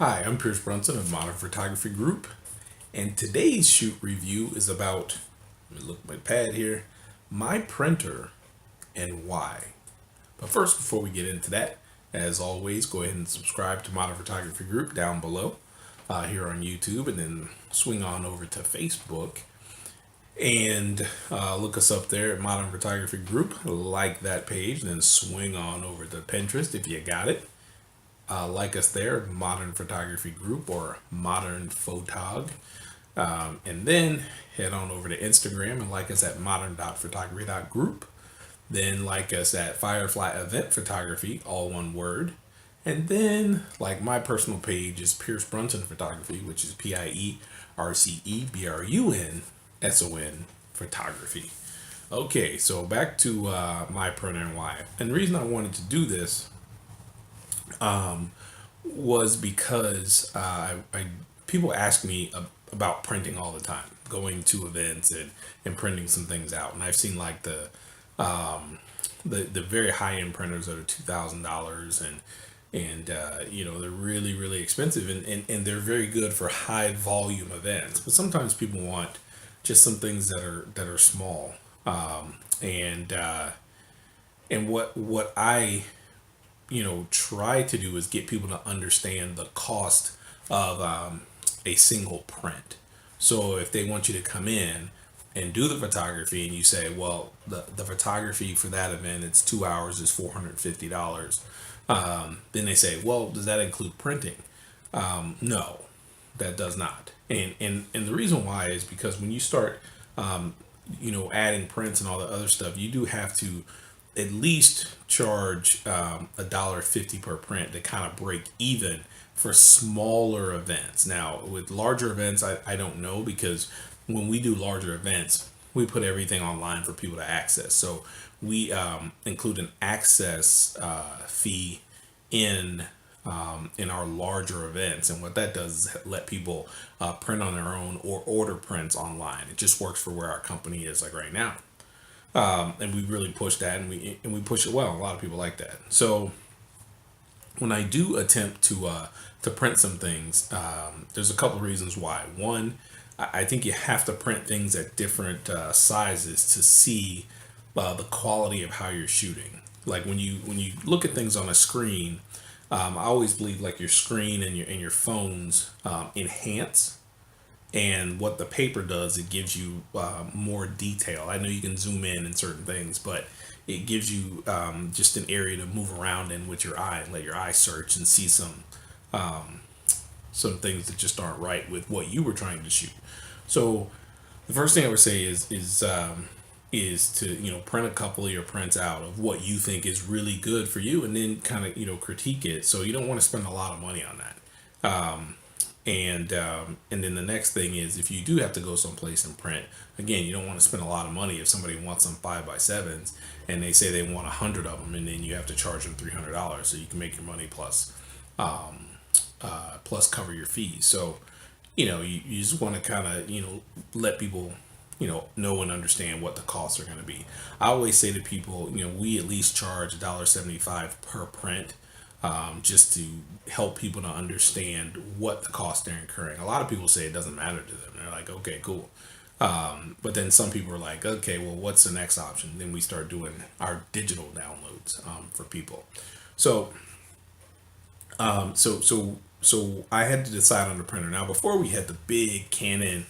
Hi, I'm Brunson of Modern Photography Group, and today's shoot review is about, let me look at my pad here, my printer and why. But first, before we get into that, as always, go ahead and subscribe to Modern Photography Group down below here on YouTube, and then swing on over to Facebook and look us up there at Modern Photography Group. Like that page, and then swing on over to Pinterest if you got it. Like us there, Modern Photography Group or Modern Photog. And then head on over to Instagram and like us at modern.photography.group. Then like us at Firefly Event Photography, all one word. And then like my personal page is Pierce Brunson Photography, which is PIERCEBRUNSON Photography. Okay, so back to my printer and why. And the reason I wanted to do this was because people ask me about printing all the time, going to events and printing some things out. And I've seen like the very high end printers that are $2,000 and they're really expensive and they're very good for high volume events. But sometimes people want just some things that are small. And what I try to do is get people to understand the cost of a single print. So if they want you to come in and do the photography and you say, well, the photography for that event, it's 2 hours, is $450. Then they say, well, does that include printing? No, that does not. And the reason why is because when you start, adding prints and all the other stuff, you do have to at least charge $1.50 per print to kind of break even for smaller events. Now, with larger events, I don't know, because when we do larger events, we put everything online for people to access. So we include an access fee in our larger events, and what that does is let people print on their own or order prints online. It just works for where our company is like right now. And we really push that, and we push it well. A lot of people like that. So when I do attempt to print some things, there's a couple of reasons why. One, I think you have to print things at different sizes to see the quality of how you're shooting. Like when you look at things on a screen, I always believe like your screen and your phones enhance, and what the paper does, it gives you more detail. I know you can zoom in certain things, but it gives you just an area to move around in with your eye and let your eye search and see some things that just aren't right with what you were trying to shoot. So the first thing I would say is to print a couple of your prints out of what you think is really good for you, and then kind of critique it. So you don't want to spend a lot of money on that. And then the next thing is, if you do have to go someplace and print, again, you don't want to spend a lot of money if somebody wants some 5x7s and they say they want 100 of them, and then you have to charge them $300 so you can make your money plus cover your fees. So you just want to kind of let people know and understand what the costs are going to be. I always say to people, we at least charge $1.75 per print, just to help people to understand what the cost they're incurring. A lot of people say it doesn't matter to them. They're like, okay, cool. But then some people are like, okay, well, what's the next option? Then we start doing our digital downloads for people. So, so I had to decide on the printer. Now, before we had the big Canon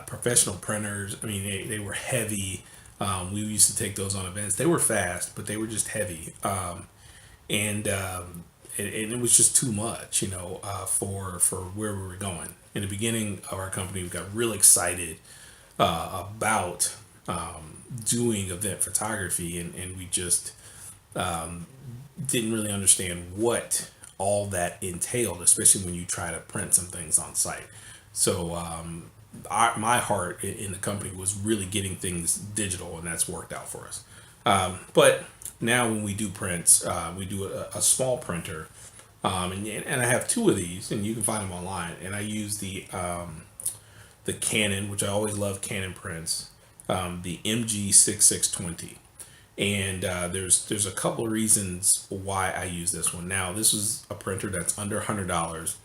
professional printers, I mean, they were heavy. We used to take those on events. They were fast, but they were just heavy. And it was just too much, for where we were going. In the beginning of our company, we got real excited about doing event photography, and we just didn't really understand what all that entailed, especially when you try to print some things on site. So my heart in the company was really getting things digital, and that's worked out for us. But now when we do prints, we do a small printer, and I have two of these, and you can find them online. And I use the Canon, which I always love Canon prints, the MG6620. And there's a couple of reasons why I use this one. Now, this is a printer that's under $100.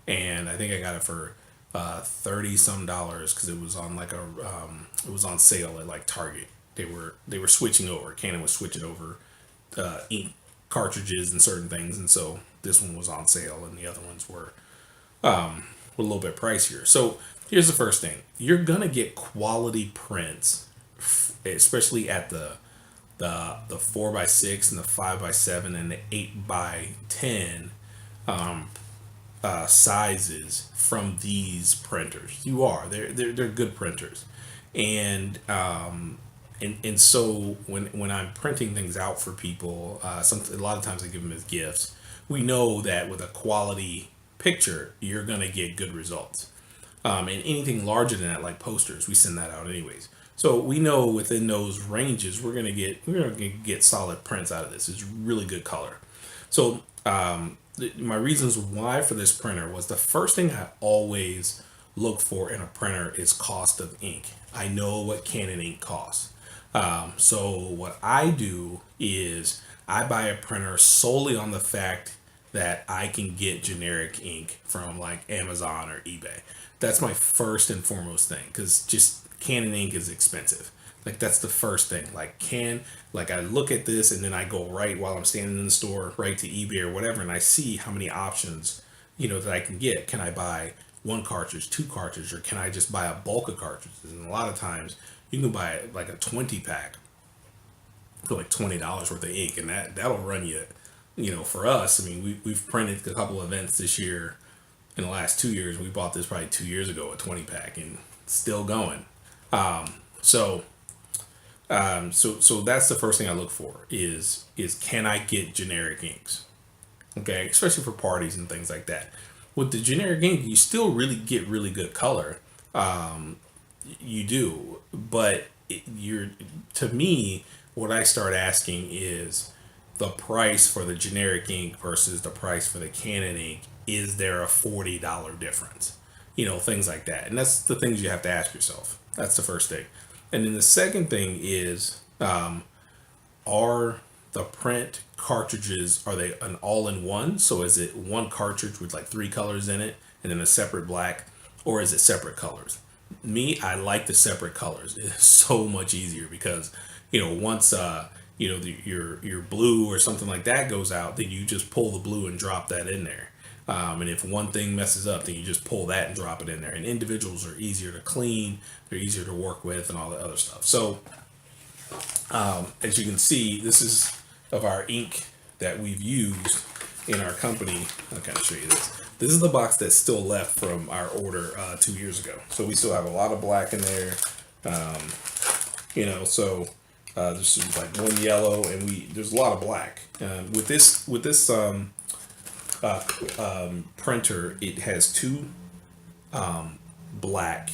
and I think I got it for 30 some dollars because it was on like it was on sale at like Target. They were switching over. Canon was switching over ink cartridges and certain things, and so this one was on sale, and the other ones were a little bit pricier. So here's the first thing: you're gonna get quality prints, especially at the 4x6 and the 5x7 and the 8x10 sizes from these printers. They're good printers, and so when I'm printing things out for people, a lot of times I give them as gifts. We know that with a quality picture, you're gonna get good results. And anything larger than that, like posters, we send that out anyways. So we know within those ranges, we're gonna get solid prints out of this. It's really good color. So my reasons why for this printer was the first thing I always look for in a printer is cost of ink. I know what Canon ink costs. So what I do is I buy a printer solely on the fact that I can get generic ink from like Amazon or eBay. That's my first and foremost thing, because just Canon ink is expensive. Like that's the first thing. Like I look at this and then I go right while I'm standing in the store right to eBay or whatever, and I see how many options that I can get. Can I buy one cartridge, two cartridges, or can I just buy a bulk of cartridges? And a lot of times you can buy like a 20 pack for like $20 worth of ink, and that'll run you. For us, I mean, we've printed a couple events this year. In the last 2 years, we bought this probably 2 years ago, a 20 pack, and it's still going. So so that's the first thing I look for is can I get generic inks? Okay, especially for parties and things like that. With the generic ink, you still really get really good color. You do, but to me, what I start asking is the price for the generic ink versus the price for the Canon ink. Is there a $40 difference? Things like that, and that's the things you have to ask yourself. That's the first thing. And then the second thing is, are the print cartridges, are they an all-in-one? So is it one cartridge with like three colors in it and then a separate black, or is it separate colors? Me, I like the separate colors. It's so much easier because, once your blue or something like that goes out, then you just pull the blue and drop that in there. And if one thing messes up, then you just pull that and drop it in there. And individuals are easier to clean, they're easier to work with, and all the other stuff. So, as you can see, this is of our ink that we've used in our company. I'll kind of show you this. This is the box that's still left from our order 2 years ago. So we still have a lot of black in there. So this is like one yellow, and there's a lot of black. With this printer, it has two black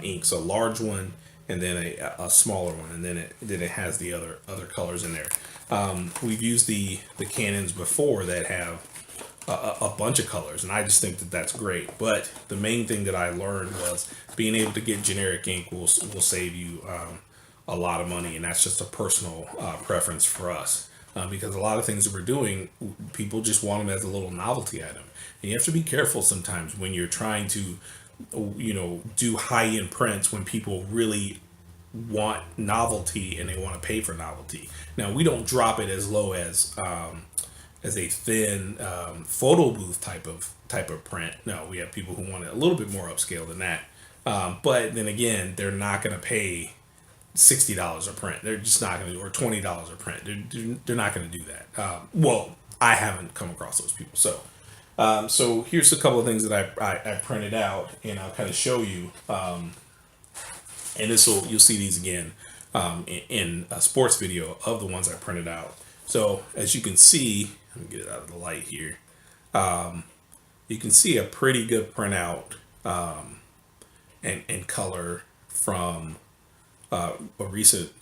inks, a large one and then a smaller one, and then it has the other colors in there. We've used the Canons before that have a bunch of colors, and I just think that that's great. But the main thing that I learned was being able to get generic ink will save you a lot of money, and that's just a personal preference for us. Because a lot of things that we're doing, people just want them as a little novelty item. And you have to be careful sometimes when you're trying to, do high-end prints when people really want novelty and they want to pay for novelty. Now, we don't drop it as low as a thin photo booth type of print. No, we have people who want it a little bit more upscale than that. But then again, they're not going to pay $60 a print. They're just not going to, or $20 a print. They're not going to do that. Well, I haven't come across those people. So here's a couple of things that I printed out, and I'll kind of show you. And you'll see these again in a sports video of the ones I printed out. So as you can see, let me get it out of the light here. You can see a pretty good printout and color from a recent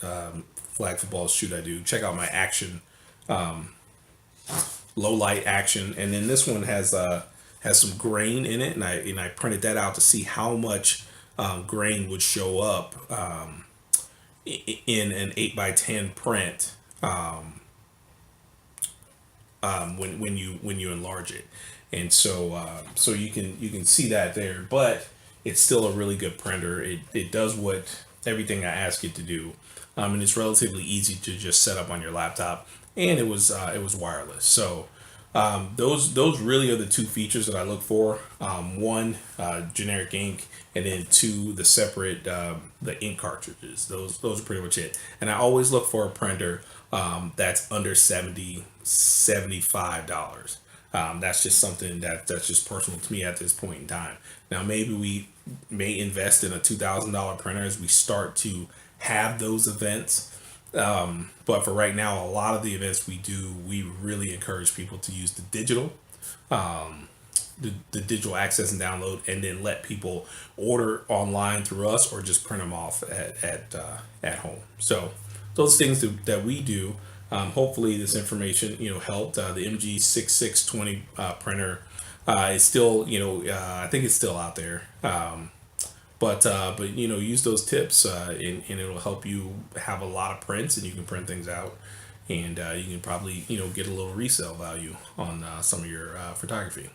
flag football shoot I do. Check out my action, low light action, and then this one has some grain in it, and I printed that out to see how much grain would show up in an 8x10 print when you enlarge it. and so you can see that there. But it's still a really good printer. It does what everything I ask it to do, and it's relatively easy to just set up on your laptop. And it was wireless. So those really are the two features that I look for. One, generic ink, and then two, the separate the ink cartridges. Those are pretty much it. And I always look for a printer that's under $75. That's just something that's just personal to me at this point in time. Now maybe we may invest in a $2,000 printer as we start to have those events. But for right now, a lot of the events we do, we really encourage people to use the digital, the digital access and download, and then let people order online through us or just print them off at home. So those things that we do. Hopefully, this information helped. The MG6620 printer is still I think it's still out there. But use those tips and it'll help you have a lot of prints and you can print things out, and you can probably get a little resale value on some of your photography.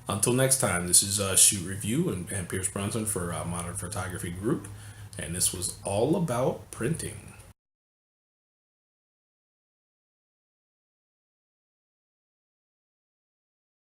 Until next time, this is Shoot Review and Pierce Brunson for Modern Photography Group, and this was all about printing.